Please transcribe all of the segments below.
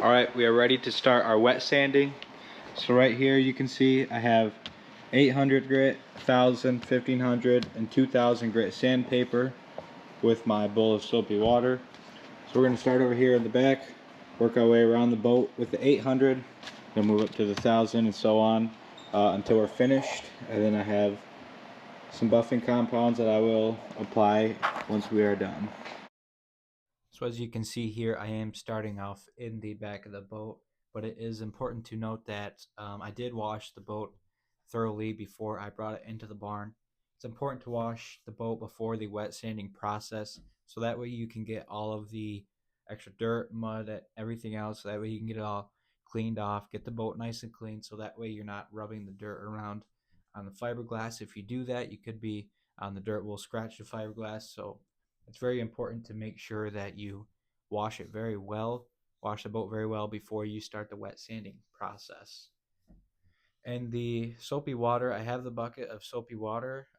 Alright, we are ready to start our wet sanding. So right here you can see I have 800 grit, 1000, 1500, and 2000 grit sandpaper with my bowl of soapy water. So we're going to start over here in the back, work our way around the boat with the 800, then move up to the 1000 and so on until we're finished. And then I have some buffing compounds that I will apply once we are done. So as you can see here, I am starting off in the back of the boat, but it is important to note that I did wash the boat thoroughly before I brought it into the barn. It's important to wash the boat before the wet sanding process, so that way you can get all of the extra dirt, mud, everything else, so that way you can get it all cleaned off, get the boat nice and clean, so that way you're not rubbing the dirt around on the fiberglass. If you do that, you could be on the dirt will scratch the fiberglass, so it's very important to make sure that you wash the boat very well before you start the wet sanding process. And the soapy water, I have the bucket of soapy water.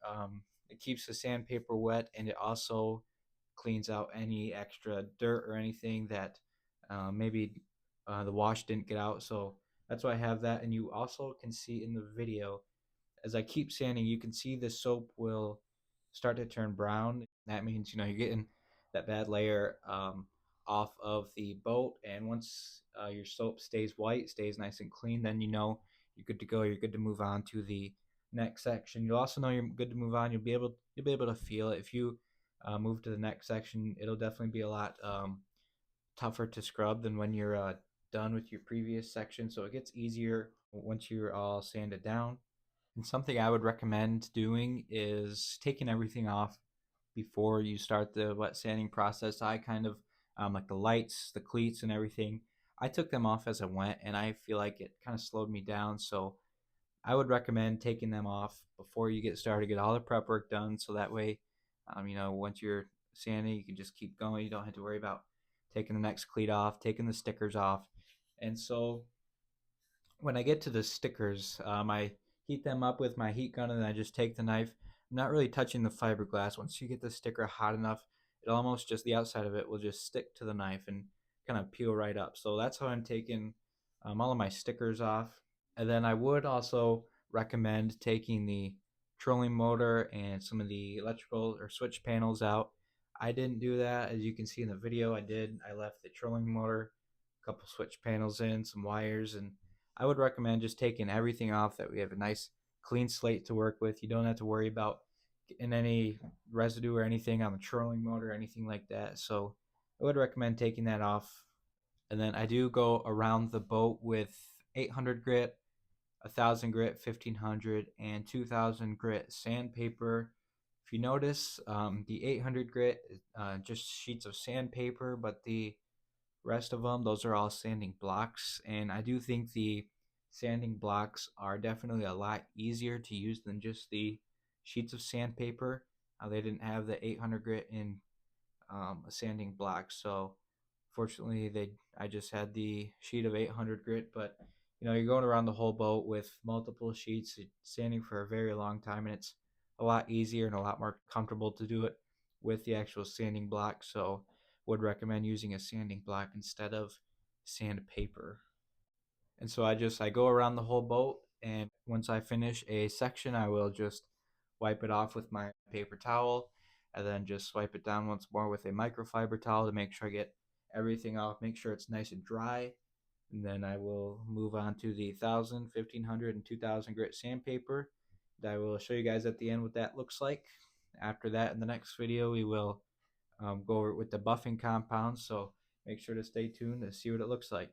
It keeps the sandpaper wet, and it also cleans out any extra dirt or anything that maybe the wash didn't get out. So that's why I have that. And you also can see in the video, as I keep sanding, you can see the soap will start to turn brown. That means you're getting that bad layer off of the boat, and once your soap stays white, stays nice and clean, then you're good to go. You're good to move on to the next section. You'll also know you're good to move on. You'll be able to feel it. If you move to the next section, it'll definitely be a lot tougher to scrub than when you're done with your previous section. So it gets easier once you're all sanded down. And something I would recommend doing is taking everything off before you start the wet sanding process. I kind of like the lights, the cleats, and everything. I took them off as I went, and I feel like it kind of slowed me down. So I would recommend taking them off before you get started. Get all the prep work done, so that way, once you're sanding, you can just keep going. You don't have to worry about taking the next cleat off, taking the stickers off. And so when I get to the stickers, I heat them up with my heat gun, and then I just take the knife. I'm not really touching the fiberglass. Once you get the sticker hot enough, it almost just the outside of it will just stick to the knife and kind of peel right up. So that's how I'm taking all of my stickers off. And then I would also recommend taking the trolling motor and some of the electrical or switch panels out. I didn't do that. As you can see in the video, I did. I left the trolling motor, a couple switch panels in, some wires, and I would recommend just taking everything off, that we have a nice clean slate to work with. You don't have to worry about getting any residue or anything on the trolling motor or anything like that. So I would recommend taking that off. And then I do go around the boat with 800 grit, 1000 grit, 1500, and 2000 grit sandpaper. If you notice, the 800 grit just sheets of sandpaper, but the rest of them, those are all sanding blocks. And I do think the sanding blocks are definitely a lot easier to use than just the sheets of sandpaper. They didn't have the 800 grit in a sanding block, so fortunately I just had the sheet of 800 grit. But you're going around the whole boat with multiple sheets, sanding for a very long time, and it's a lot easier and a lot more comfortable to do it with the actual sanding block. So would recommend using a sanding block instead of sandpaper. And so I go around the whole boat, and once I finish a section, I will just wipe it off with my paper towel, and then just wipe it down once more with a microfiber towel to make sure I get everything off, make sure it's nice and dry. And then I will move on to the 1000, 1500, and 2000 grit sandpaper. And I will show you guys at the end what that looks like. After that, in the next video, we will go over it with the buffing compounds. So make sure to stay tuned to see what it looks like.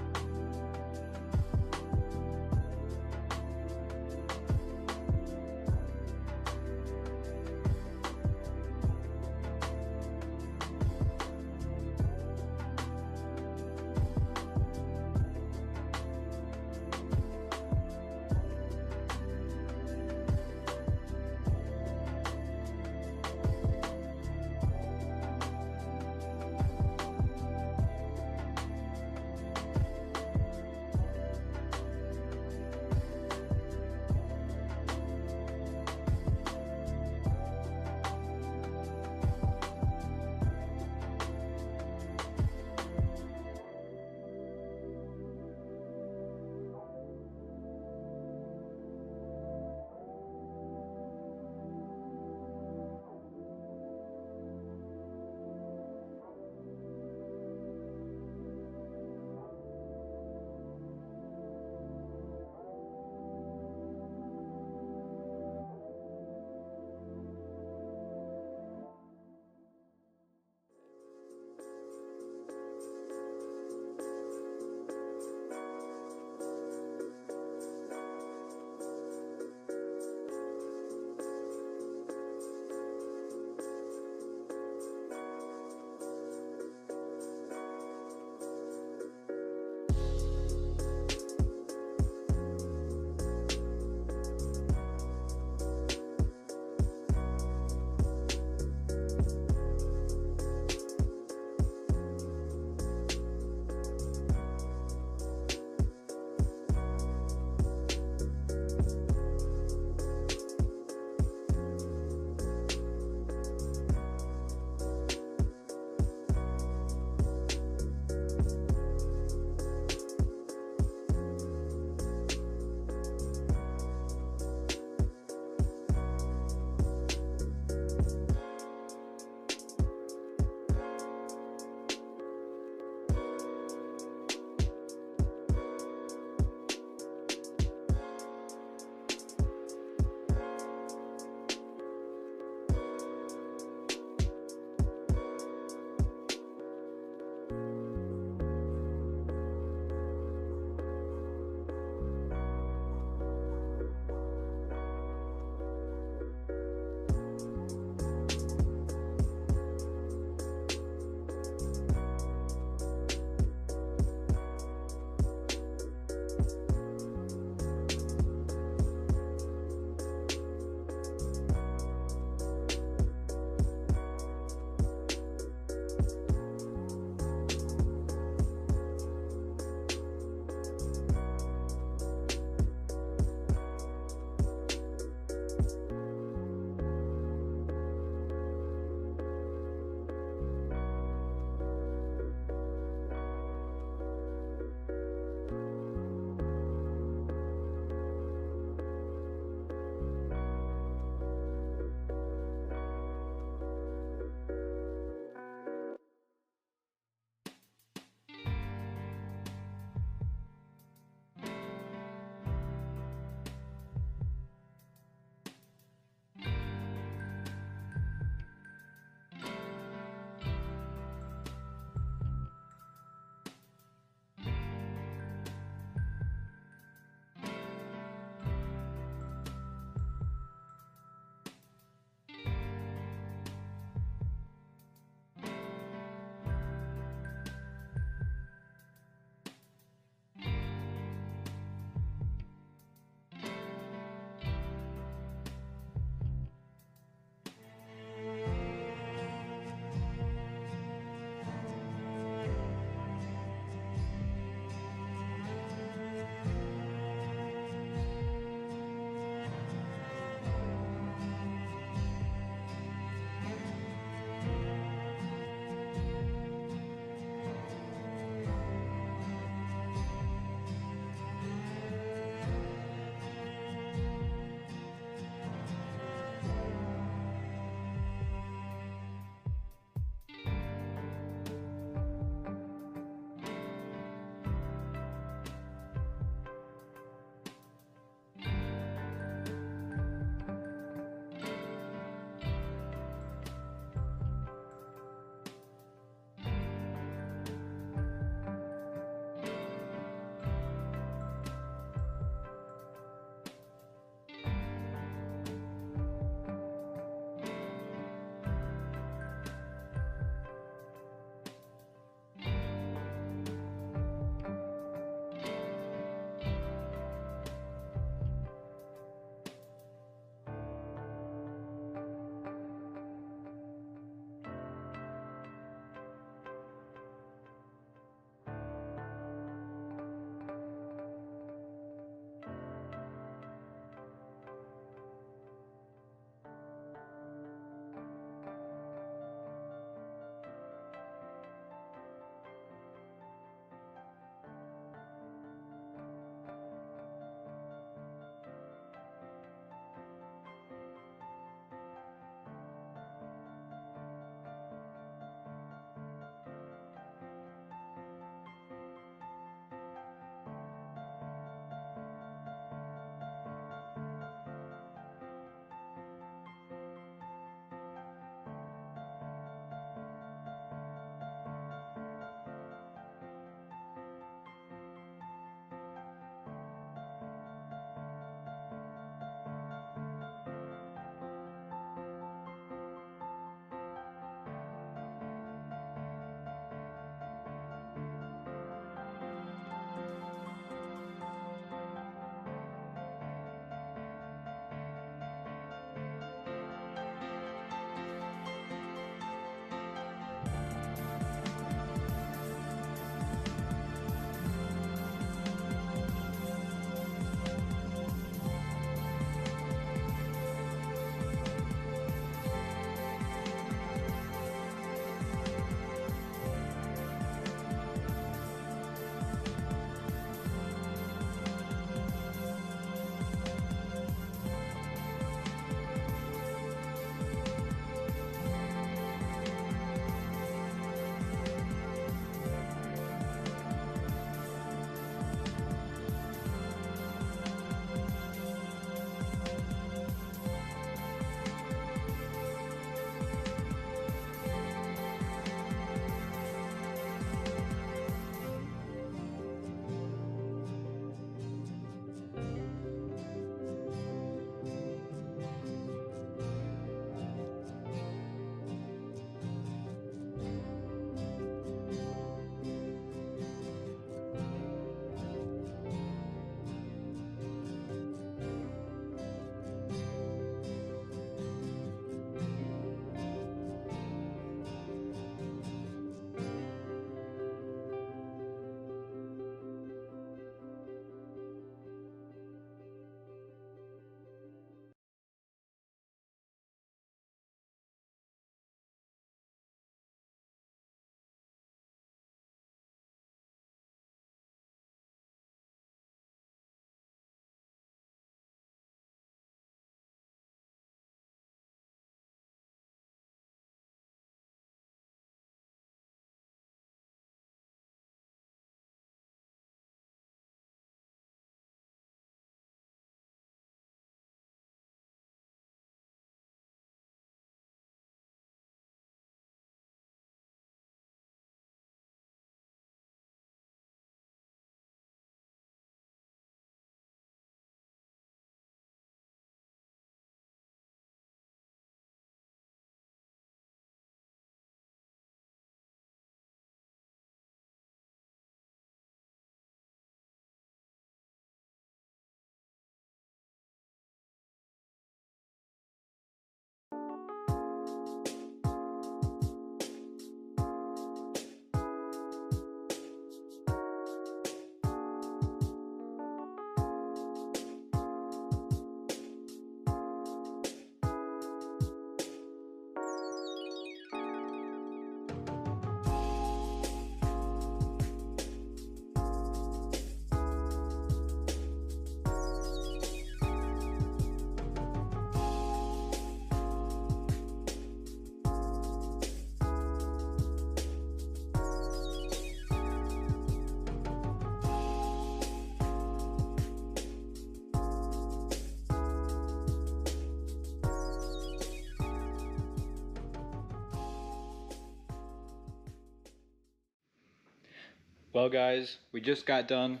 Well guys, we just got done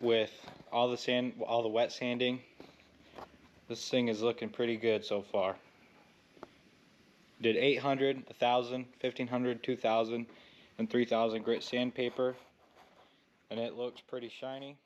with all the wet sanding. This thing is looking pretty good so far. Did 800, 1000, 1500, 2000, and 3000 grit sandpaper, and it looks pretty shiny.